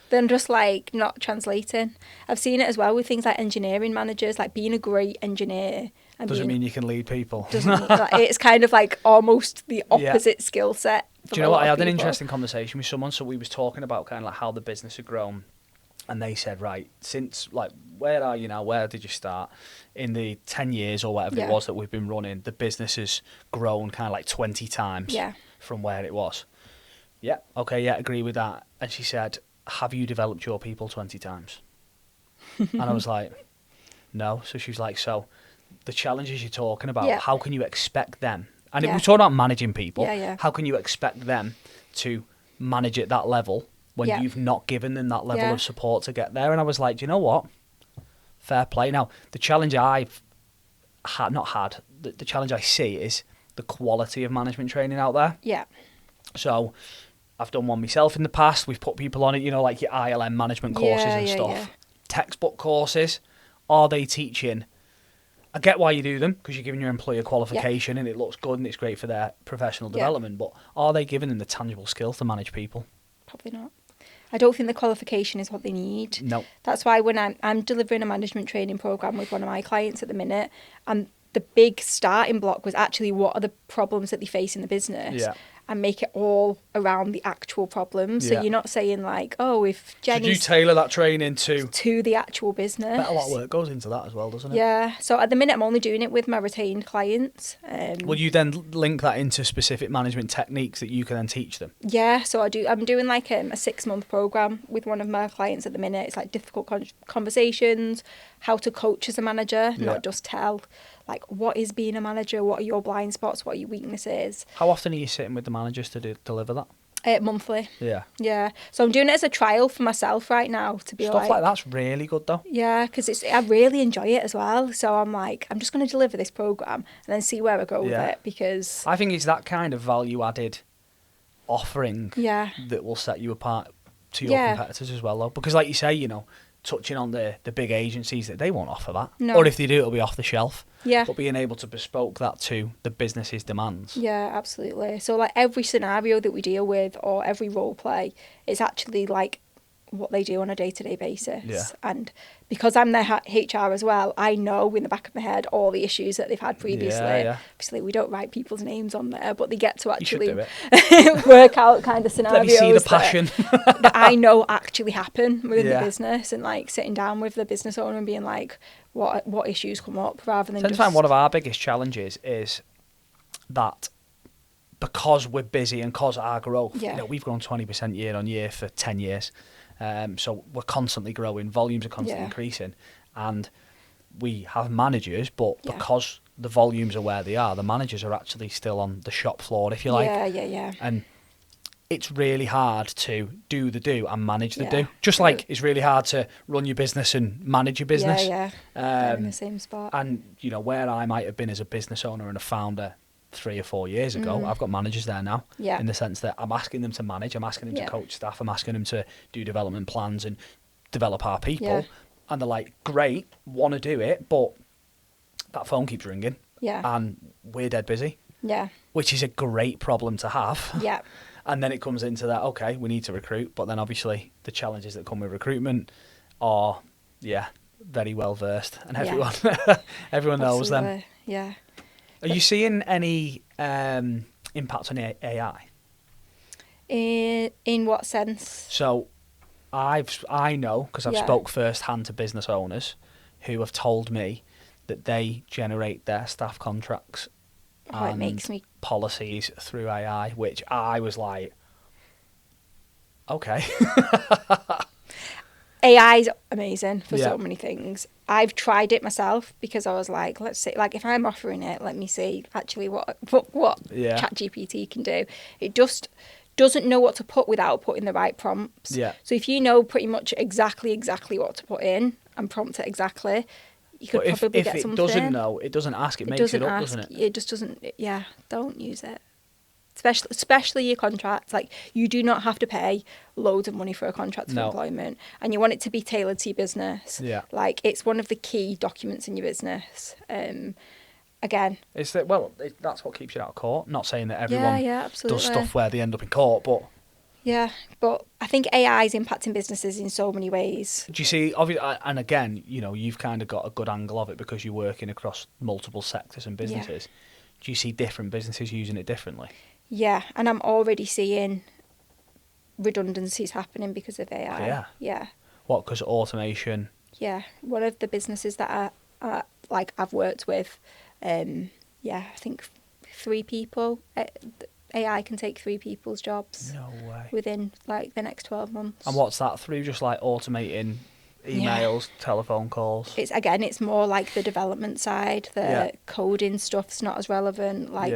Then just like not translating. I've seen it as well with things like engineering managers, like being a great engineer. And doesn't mean you can lead people. It's kind of like almost the opposite skill set. Do you know what? I had an interesting conversation with someone. So we was talking about kind of like how the business had grown. And they said, right, since like, where are you now? Where did you start? In the 10 years or whatever it was that we've been running, the business has grown kind of like 20 times from where it was. Yeah, okay, yeah, agree with that. And she said, have you developed your people 20 times? And I was like, no. So she was like, so the challenges you're talking about, how can you expect them? And we're talking about managing people. How can you expect them to manage at that level when you've not given them that level of support to get there? And I was like, do you know what? Fair play. Now, the challenge I've the challenge I see is the quality of management training out there. Yeah. So I've done one myself in the past. We've put people on it, you know, like your ILM management courses and stuff. Yeah. Textbook courses. Are they teaching? I get why you do them, because you're giving your employer qualification and it looks good and it's great for their professional development, but are they giving them the tangible skills to manage people? Probably not. I don't think the qualification is what they need. No. That's why when I'm delivering a management training program with one of my clients at the minute, and the big starting block was actually what are the problems that they face in the business. Yeah. And make it all around the actual problems. So you're not saying like, oh, if Jenny... Should you tailor that training to the actual business? But a lot of work goes into that as well, doesn't it? Yeah. So at the minute, I'm only doing it with my retained clients. Will you then link that into specific management techniques that you can then teach them? Yeah. So I'm doing like a 6-month program with one of my clients at the minute. It's like difficult conversations, how to coach as a manager, not just tell. Like, what is being a manager? What are your blind spots? What are your weaknesses? How often are you sitting with the managers to deliver that? Monthly. Yeah. Yeah. So I'm doing it as a trial for myself right now to be Stuff like that's really good though. Yeah, because I really enjoy it as well. So I'm like, I'm just going to deliver this program and then see where I go with it, because I think it's that kind of value added offering that will set you apart to your competitors as well though. Because like you say, you know, touching on the big agencies, that they won't offer that. No. Or if they do, it'll be off the shelf. Yeah. But being able to bespoke that to the business's demands. Yeah, absolutely. So like every scenario that we deal with or every role play, it's actually like what they do on a day-to-day basis. Yeah. And because I'm their HR as well, I know in the back of my head all the issues that they've had previously. Yeah. Obviously, we don't write people's names on there, but they get to actually You should do it. work out kind of scenarios Let me see the passion. that I know actually happen within Yeah. the business, and like sitting down with the business owner and being like, what issues come up, rather than Sometimes one of our biggest challenges is that because we're busy and because our growth, Yeah. we've grown 20% year on year for 10 years. So we're constantly growing, volumes are constantly increasing, and we have managers, but because the volumes are where they are, the managers are actually still on the shop floor, if you like. Yeah. And it's really hard to do the do and manage the Yeah. do. Just like it's really hard to run your business and manage your business. Yeah. They're in the same spot. And, where I might have been as a business owner and a founder 3 or 4 years ago, I've got managers there now. Yeah. In the sense that I'm asking them to manage, I'm asking them to coach staff, I'm asking them to do development plans and develop our people. Yeah. And they're like, great, want to do it, but that phone keeps ringing. Yeah. And we're dead busy. Yeah. Which is a great problem to have. Yeah. And then it comes into that, okay, we need to recruit, but then obviously the challenges that come with recruitment are, very well versed, and everyone everyone knows them. Absolutely. Yeah. Are you seeing any impact on AI? In what sense? So I know, because I've spoke firsthand to business owners who have told me that they generate their staff contracts It makes me policies through AI, which I was like, okay. AI is amazing for Yeah. so many things. I've tried it myself because I was like, let's see, like if I'm offering it, let me see actually what ChatGPT can do. It just doesn't know what to put without putting the right prompts. Yeah. So if you know pretty much exactly what to put in and prompt it exactly, you could But probably if get it something. doesn't know, it doesn't ask, it makes it up, doesn't it? It just doesn't. Yeah, don't use it. Especially your contracts. Like, you do not have to pay loads of money for a contract for employment, and you want it to be tailored to your business. Yeah. Like, it's one of the key documents in your business. Again, It's that that's what keeps you out of court. Not saying that everyone absolutely does stuff where they end up in court, but yeah. But I think AI is impacting businesses in so many ways. do you see? Obviously, and again, you've kind of got a good angle of it because you're working across multiple sectors and businesses. Do you see different businesses using it differently? Yeah, and I'm already seeing redundancies happening because of AI. Yeah. Yeah. What? Because automation. Yeah, one of the businesses that I've worked with, I think 3 people. AI can take 3 people's jobs. No way. Within like the next 12 months. And what's that through? Just like automating emails, telephone calls. It's more like the development side. The coding stuff's not as relevant. Like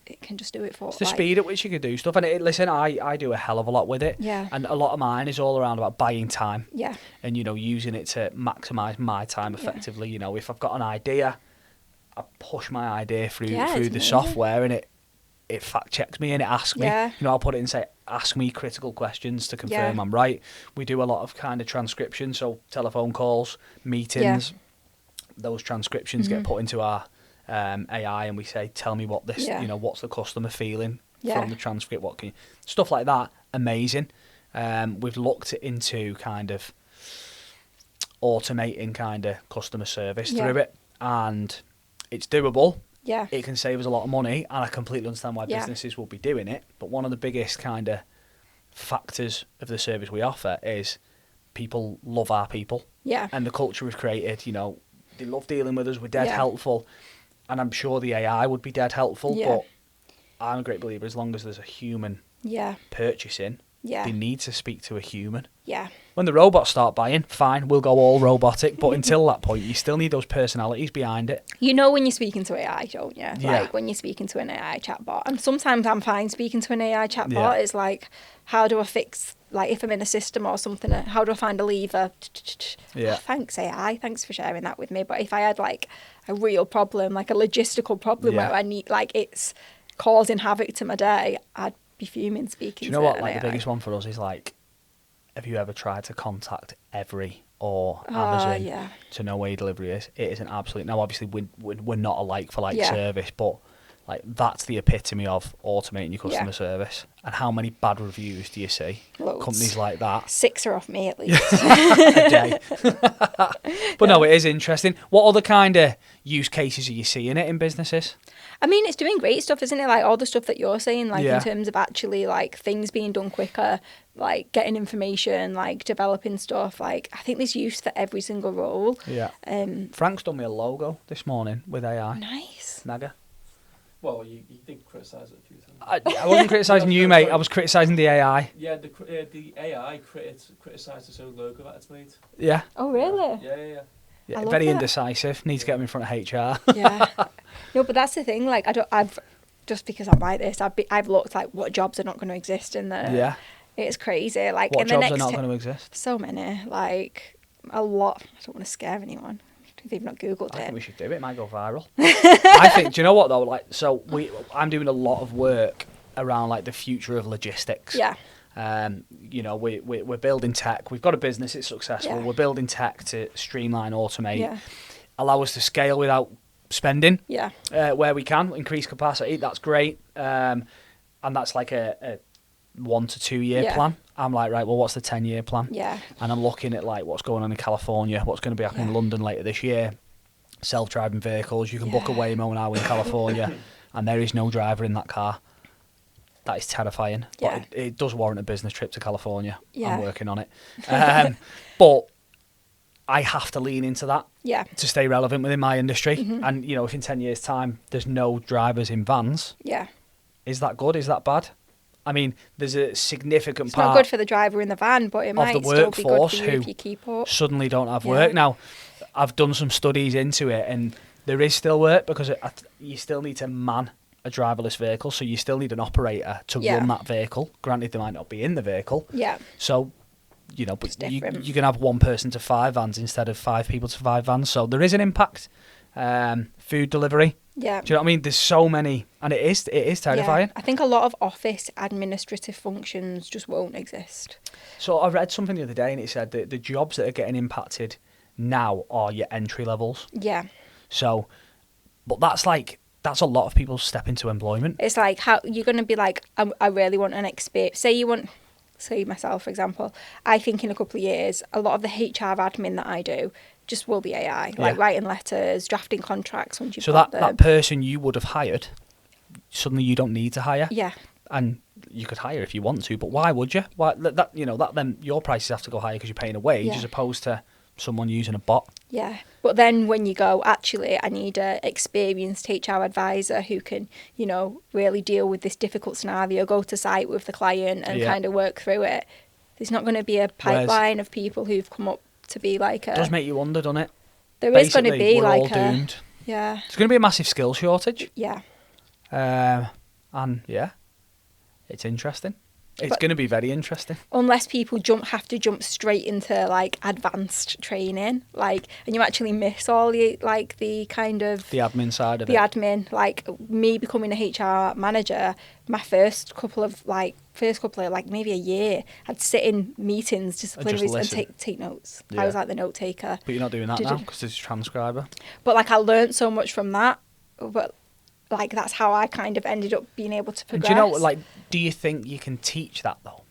it can just do it for. It's the speed at which you can do stuff. And listen, I do a hell of a lot with it. Yeah. And a lot of mine is all around about buying time. Yeah. And using it to maximise my time effectively. If I've got an idea, I push my idea through the amazing. software, and it fact checks me and it asks me. Yeah. I'll put it and say, ask me critical questions to confirm I'm right. We do a lot of kind of transcription, so telephone calls, meetings, those transcriptions get put into our AI, and we say, tell me what this, what's the customer feeling from the transcript, stuff like that. Amazing. We've looked into kind of automating kind of customer service through it, and it's doable. Yeah. It can save us a lot of money, and I completely understand why businesses will be doing it. But one of the biggest kind of factors of the service we offer is people love our people. Yeah. And the culture we've created, they love dealing with us. We're dead helpful. And I'm sure the AI would be dead helpful. Yeah. But I'm a great believer, as long as there's a human purchasing, they need to speak to a human. Yeah. When the robots start buying, fine, we'll go all robotic. But until that point, you still need those personalities behind it. You know when you're speaking to AI, don't you? Yeah. Like when you're speaking to an AI chatbot. And sometimes I'm fine speaking to an AI chatbot. It's like, how do I fix, like if I'm in a system or something, how do I find a lever? Yeah. Oh, thanks AI, thanks for sharing that with me. But if I had like a real problem, like a logistical problem where I need, like it's causing havoc to my day, I'd be fuming speaking to Do you know what? Like AI. the biggest one for us is like, have you ever tried to contact Every or Amazon to know where your delivery is? It is an absolute. Now, obviously, we're not a like for like service, but Like, that's the epitome of automating your customer service. And how many bad reviews do you see? Loads. Companies like that. 6 are off me, at least. A day. But no, it is interesting. What other kind of use cases are you seeing it in businesses? I mean, it's doing great stuff, isn't it? Like, all the stuff that you're saying, like, Yeah. in terms of actually, like, things being done quicker, like, getting information, like, developing stuff. Like, I think there's use for every single role. Yeah. Frank's done me a logo this morning with AI. Nice. Naga. Well, you did criticise it a few times. I wasn't criticising you, mate. I was criticising the AI. Yeah, the AI criticised his own logo that it's made. Yeah. Oh, really? Yeah. Yeah, I love very that. indecisive. Need to get him in front of HR. Yeah. No, but that's the thing. Like, I've just because I'm like this, I've looked like what jobs are not going to exist in the. Yeah. It's crazy. Like, What in the jobs next are not going to exist? so many, like a lot. I don't want to scare anyone. They've not Googled I think it. we should do it. It might go viral. I think. Do you know what though? Like, so I'm doing a lot of work around like the future of logistics. Yeah. You know, we're building tech. We've got a business. It's successful. Yeah. We're building tech to streamline, automate, Yeah. allow us to scale without spending. Yeah. Where we can increase capacity. That's great. And that's like a 1 to 2 year Yeah. plan. I'm like, right, well, what's the 10-year plan? Yeah. And I'm looking at like what's going on in California, what's going to be happening in London later this year. Self-driving vehicles. You can book a Yeah. Waymo now in California, and there is no driver in that car. That is terrifying. Yeah. But it does warrant a business trip to California. Yeah. I'm working on it. But I have to lean into that Yeah. to stay relevant within my industry. Mm-hmm. And, you know, if in 10 years' time there's no drivers in vans, Yeah. is that good? Is that bad? I mean, there's a significant It's part not good for the driver in the van, but it might the still be good workforce for you who if you keep up. suddenly don't have Yeah. work. Now, I've done some studies into it, and there is still work because you still need to man a driverless vehicle, so you still need an operator to Yeah. run that vehicle. Granted, they might not be in the vehicle. Yeah. So, you know, but It's you different. can have 1 person to 5 vans instead of 5 people to 5 vans. So there is an impact. Food delivery. Yeah. Do you know what I mean? There's so many, and it is terrifying. Yeah. I think a lot of office administrative functions just won't exist. So I read something the other day, and it said that the jobs that are getting impacted now are your entry levels. Yeah. So, but that's a lot of people step into employment. It's like how you're going to be like, I really want an experience. Say myself, for example, I think in a couple of years, a lot of the HR admin that I do just will be AI, like Yeah. writing letters, drafting contracts once you've So got that them. person you would have hired, suddenly you don't need to hire. Yeah. And you could hire if you want to, but why would you? Why that then your prices have to go higher because you're paying a wage Yeah. as opposed to someone using a bot. Yeah. But then when you go, actually, I need a experienced HR advisor who can, you know, really deal with this difficult scenario, go to site with the client and Yeah. kind of work through it. There's not going to be a pipeline of people who've come up to be like It does make you wonder, doesn't it? There is going to Basically, be we're like all doomed. Yeah. There's going to be a massive skill shortage. Yeah. And yeah, it's interesting. It's But- going to be very interesting. Unless people have to jump straight into like advanced training, like, and you actually miss all the kind of The admin side of the it. admin. Like me becoming a HR manager, my first couple of maybe a year, I'd sit in meetings, disciplinaries, and listen. take notes. Yeah. I was like the note taker. But you're not doing that Did now you- because there's a transcriber. But like I learnt so much from that. But like that's how I kind of ended up being able to And progress. do you know, like, do you think you can teach that though?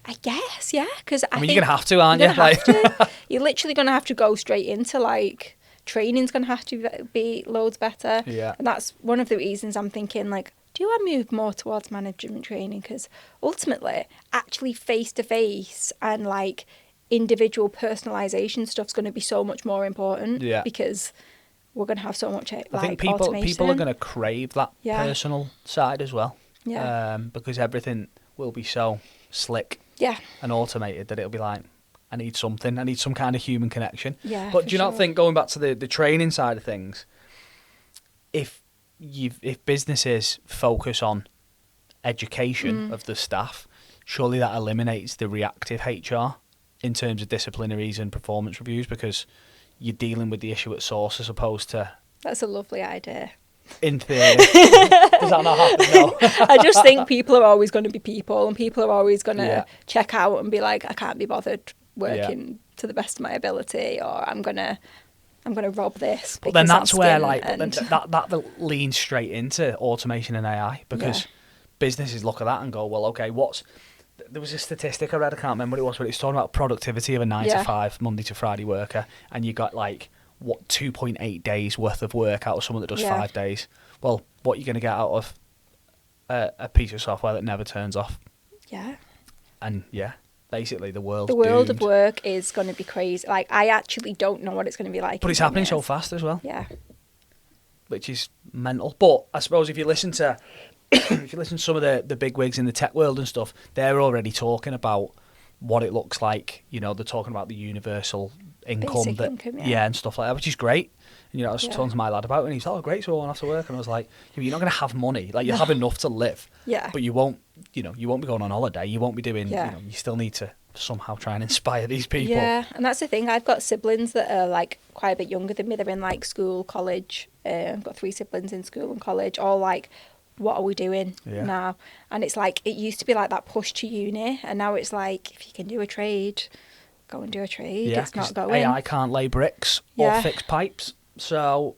I guess, yeah, because I mean, you're gonna have to, aren't you? You're gonna have to. You're literally gonna have to go straight into like training's gonna have to be loads better. Yeah. And that's one of the reasons I'm thinking like, do I move more towards management training? Because ultimately, actually face to face and like individual personalisation stuff's going to be so much more important. Yeah. Because we're going to have so much like I think people are going to crave that Yeah. personal side as well. Yeah. Because everything will be so slick Yeah. and automated that it'll be like, I need something. I need some kind of human connection. Yeah. But for do you not sure. think, going back to the training side of things, if businesses focus on education of the staff, surely that eliminates the reactive HR in terms of disciplinaries and performance reviews, because you're dealing with the issue at source as opposed to That's a lovely idea. in theory. Does that not happen? No. I just think people are always going to be people, and people are always going to Yeah. check out and be like, I can't be bothered working to the best of my ability, or I'm going to I'm going to rob this. But then that's where like and... that leans straight into automation and AI, because businesses look at that and go, well, okay, there was a statistic I read, I can't remember what it was, but it's talking about productivity of a 9 to 5 Monday to Friday worker, and you got like 2.8 days worth of work out of someone that does 5 days. Well, what are you going to get out of a piece of software that never turns off? Yeah. And basically the world of work is going to be crazy. Like, I actually don't know what it's going to be like. But it's happening so fast as well. Yeah. Which is mental. But I suppose if you listen to some of the big wigs in the tech world and stuff, they're already talking about what it looks like. You know, they're talking about the universal income, and stuff like that, which is great. And, I was talking to my lad about it, and he's like, oh, great, so I won't have to work. And I was like, you're not going to have money. Like, you'll have enough to live. Yeah. But you won't be going on holiday. You won't be doing, you still need to somehow try and inspire these people. Yeah, and that's the thing. I've got siblings that are, like, quite a bit younger than me. They're in, like, school, college. I've got 3 siblings in school and college, all, like, what are we doing now? And it's like, it used to be like that push to uni, and now it's like, if you can do a trade, go and do a trade. It's not going. AI can't lay bricks or fix pipes. So,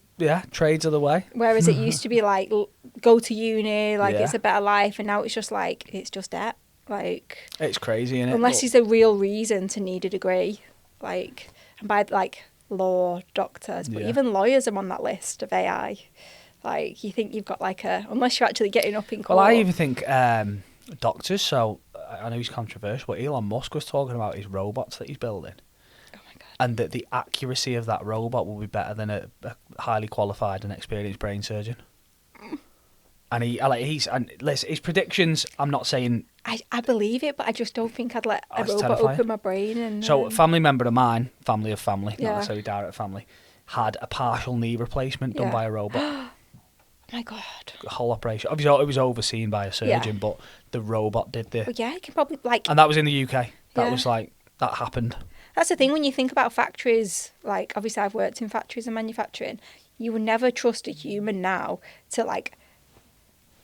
trades are the way. Whereas it used to be like, go to uni, like it's a better life, and now it's just like, it's just debt. Like, it's crazy, isn't it? Unless there's a real reason to need a degree, like, and by like law, doctors, but even lawyers are on that list of AI. Like, you think you've got like unless you're actually getting up in court. Well, I even think doctors, so I know he's controversial, but Elon Musk was talking about his robots that he's building. And that the accuracy of that robot will be better than a highly qualified and experienced brain surgeon. And his predictions, I'm not saying... I believe it, but I just don't think I'd let a robot open my brain. And so a family member of mine, family of family, not necessarily direct family, had a partial knee replacement done by a robot. Oh my God. The whole operation. Obviously, it was overseen by a surgeon, but the robot did the... Well, yeah, it can probably, like... And that was in the UK. That was like... That happened. That's the thing, when you think about factories, like, obviously I've worked in factories and manufacturing, you would never trust a human now to, like,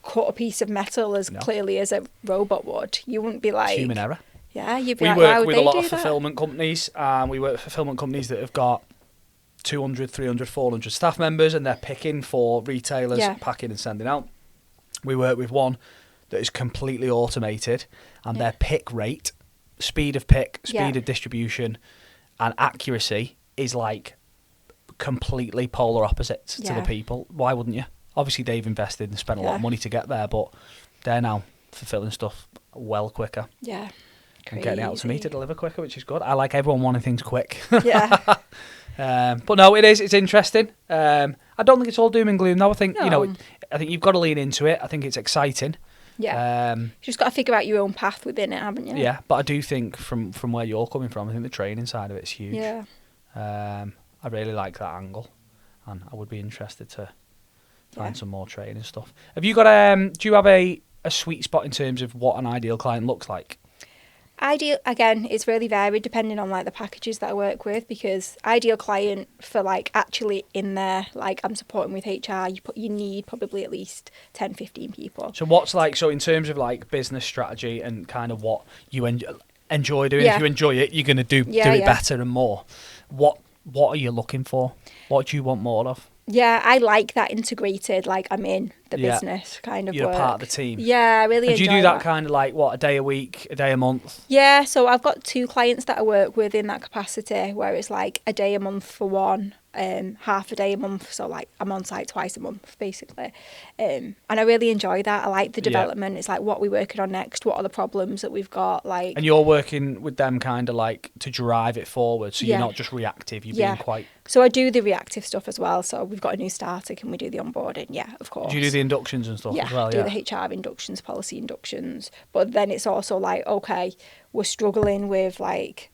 cut a piece of metal as clearly as a robot would. You wouldn't be like... Human error. Yeah, you'd be we like, work why would with they a lot do of fulfillment companies. We work with fulfillment companies that have got 200, 300, 400 staff members, and they're picking for retailers, packing and sending out. We work with one that is completely automated, and their pick rate, speed of pick, speed of distribution, and accuracy is like completely polar opposites to the people. Why wouldn't you? Obviously, they've invested and spent a lot of money to get there, but they're now fulfilling stuff well quicker. Yeah. And getting it out to me to deliver quicker, which is good. I like everyone wanting things quick. Yeah. But no, it's interesting. I don't think it's all doom and gloom, though. I think, I think you've got to lean into it. I think it's exciting. Yeah. You've just got to figure out your own path within it, haven't you? Yeah, but I do think from where you're coming from, I think the training side of it's huge. Yeah. I really like that angle, and I would be interested to find some more training stuff. Have you got do you have a sweet spot in terms of what an ideal client looks like? Ideal, again, it's really varied depending on like the packages that I work with, because ideal client for like actually in there, like I'm supporting with HR, you need probably at least 10, 15 people. So what's like, so in terms of like business strategy and kind of what you enjoy doing, if you enjoy it, you're going to do it better and more. What are you looking for? What do you want more of? Yeah, I like that integrated, like I'm in the business kind of You're work. You're part of the team. Yeah, I really enjoy that. Do you do that kind of like, what, a day a week, a day a month? Yeah, so I've got 2 clients that I work with in that capacity, where it's like a day a month for one, half a day a month, so like I'm on site twice a month basically, and I really enjoy that. I like the development. It's like, what are we working on next, what are the problems that we've got, like. And you're working with them kind of like to drive it forward, so you're not just reactive, you're being quite. So I do the reactive stuff as well. So we've got a new starter, can we do the onboarding? Yeah, of course. Do you do the inductions and stuff as well? Do the HR inductions, policy inductions, but then it's also like, okay, we're struggling with like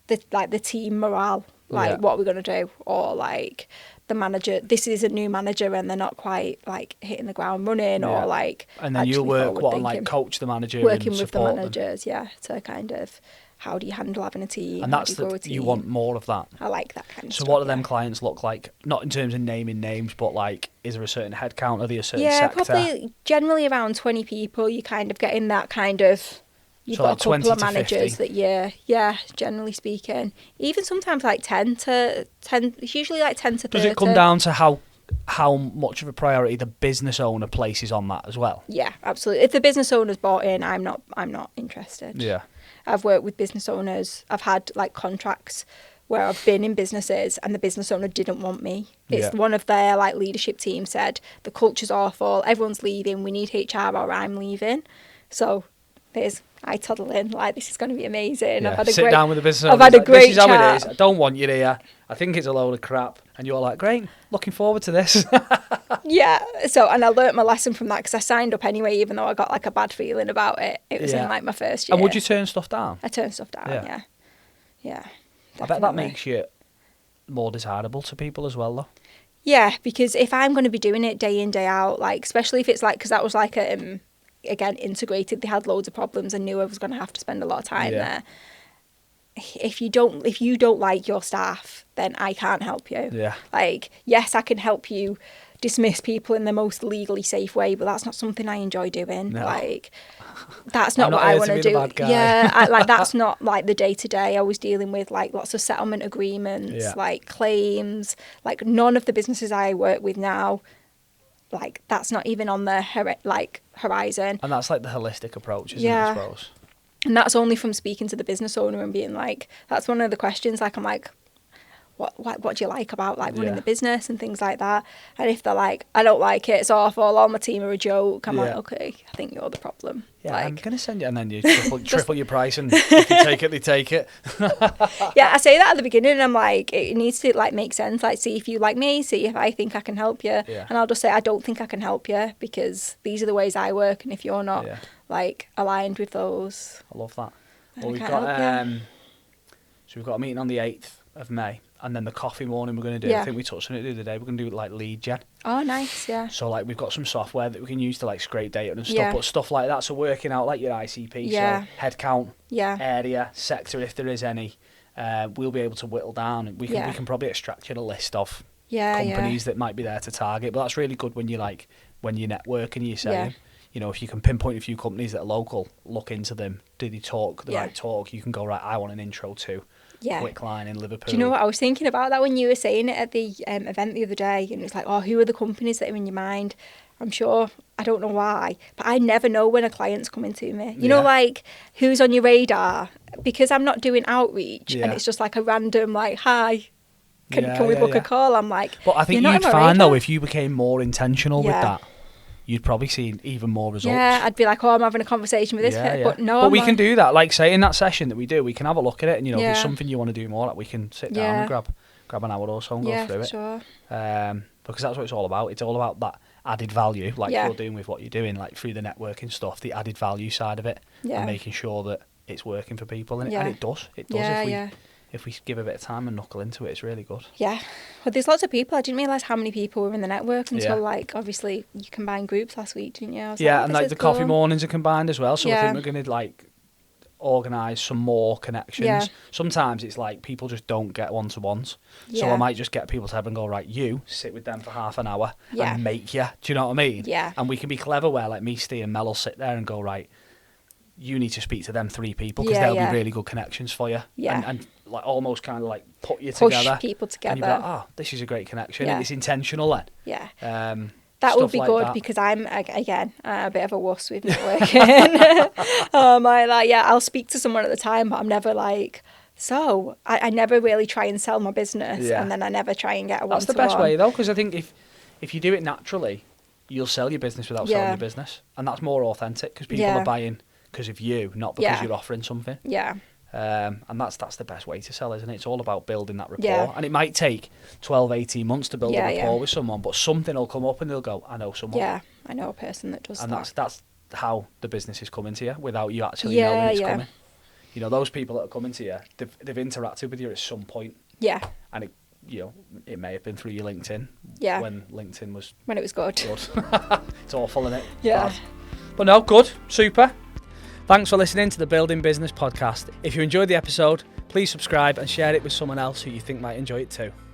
the team morale. Like, what are we going to do? Or, like, the manager, this is a new manager and they're not quite, like, hitting the ground running or, like... And then you'll work, like, coach the manager working and with the managers, them. to kind of, how do you handle having a team? And that's you want more of that. I like that kind of stuff. So what do them clients look like? Not in terms of naming names, but, like, is there a certain head count? Are there a certain sector? Yeah, probably generally around 20 people. You kind of get in that kind of You've So got like a couple 20 of to managers 50. that generally speaking, even sometimes like 10 to 10. It's usually like 10 to 30. Does it come down to how much of a priority the business owner places on that as well? Yeah, absolutely. If the business owner's bought in, I'm not interested. Yeah. I've worked with business owners. I've had like contracts where I've been in businesses and the business owner didn't want me. It's one of their like leadership team said the culture's awful, everyone's leaving, we need HR or I'm leaving. So I toddle in like this is going to be amazing. Yeah. I've had a Sit down with the business owner. I've had a great This is how chat. it is. I don't want you here. I think it's a load of crap. And you're like, great, looking forward to this. Yeah. So, and I learnt my lesson from that because I signed up anyway, even though I got like a bad feeling about it. It was in like my first year. And would you turn stuff down? I turned stuff down. Yeah. Yeah. I bet that makes you more desirable to people as well, though. Yeah, because if I'm going to be doing it day in, day out, like, especially if it's like, because that was like, again, integrated, they had loads of problems. I knew I was going to have to spend a lot of time there. If you don't like your staff, then I can't help you. Yeah. Like, yes, I can help you dismiss people in the most legally safe way, but that's not something I enjoy doing. No. Like, that's not what I'm I not want here to to be do. the bad guy. Yeah, like that's not like the day to day. I was dealing with like lots of settlement agreements, like claims. Like none of the businesses I work with now, like that's not even on their horizon. And that's like the holistic approach, isn't it, I suppose? And that's only from speaking to the business owner and being like, that's one of the questions. Like I'm like, what do you like about like running the business and things like that? And if they're like, I don't like it, it's awful, all my team are a joke, I'm like, okay, I think you're the problem. Yeah, like, I'm going to send you, and then you triple your price, and if you take it, they take it. Yeah, I say that at the beginning, and I'm like, it needs to like make sense. Like, see if you like me, see if I think I can help you. Yeah. And I'll just say, I don't think I can help you because these are the ways I work, and if you're not like aligned with those. I love that. then Well, I we've can't got help you. so we've got a meeting on the 8th of May, and then the coffee morning we're going to do. Yeah. I think we touched on it the other day. We're going to do like lead gen. Oh, nice, yeah. So like we've got some software that we can use to like scrape data and stuff, Yeah. but stuff like that. So working out like your ICP, Yeah. so head count, Yeah. area, sector if there is any, we'll be able to whittle down, and we can probably extract you a list of companies that might be there to target. But that's really good when you when you're networking, you're saying, you know, if you can pinpoint a few companies that are local, look into them. Do they talk the right talk? You can go, right, I want an intro to Quickline in Liverpool. Do you know what I was thinking about that when you were saying it at the event the other day? And it's like, oh, who are the companies that are in your mind? I'm sure, I don't know why, but I never know when a client's coming to me. You know, like, who's on your radar? Because I'm not doing outreach, and it's just like a random, like, hi, can we book a call? I'm like, but I think you'd find, though, if you became more intentional with that, you'd probably see even more results. Yeah, I'd be like, oh, I'm having a conversation with this kid, but no. But we can do that. Like, say, in that session that we do, we can have a look at it, and, you know, if there's Yeah. something you want to do more, like, we can sit down and grab an hour or so and go through it. Sure. Because that's what it's all about. It's all about that added value, like Yeah. you're doing with what you're doing, like through the networking stuff, the added value side of it, Yeah. and making sure that it's working for people. And, Yeah. and it does. It does. Yeah, If we give a bit of time and knuckle into it, it's really good. Yeah. Well, there's lots of people. I didn't realise how many people were in the network until, Yeah. like, obviously, you combined groups last week, didn't you? I was Yeah, like, and this like is the coffee cool. mornings are combined as well. So I Yeah. think we're going to like organise some more connections. Yeah. Sometimes it's like people just don't get one-to-ones. So Yeah. I might just get people to have and go, right, you sit with them for half an hour Yeah. and make you. Do you know what I mean? Yeah. And we can be clever where like me, Steve and Mel will sit there and go, right, you need to speak to them 3 people because they'll be really good connections for you. Yeah. And like almost kind of like put you Push together. people together. And you'll be like, oh, this is a great connection. Yeah. It's intentional then. Yeah. That would be like good that. because I'm, again, a bit of a wuss with networking. I'll speak to someone at the time, but I'm never like, so I never really try and sell my business and then I never try and get a one-to-one. That's the best way though, because I think if you do it naturally, you'll sell your business without selling your business. And that's more authentic because people are buying because of you, not because you're offering something. Yeah. And that's the best way to sell, isn't it? It's all about building that rapport. Yeah. And it might take 12, 18 months to build a rapport Yeah. with someone, but something will come up and they'll go, I know someone. Yeah, I know a person that does And that. that's how the business is coming to you without you actually knowing it's coming. You know, those people that are coming to you, they've interacted with you at some point. Yeah. And it, you know, it may have been through your LinkedIn. Yeah. When LinkedIn was When it was good. It's awful, isn't it? Yeah. Bad. But no, good. Super. Thanks for listening to the Building Business podcast. If you enjoyed the episode, please subscribe and share it with someone else who you think might enjoy it too.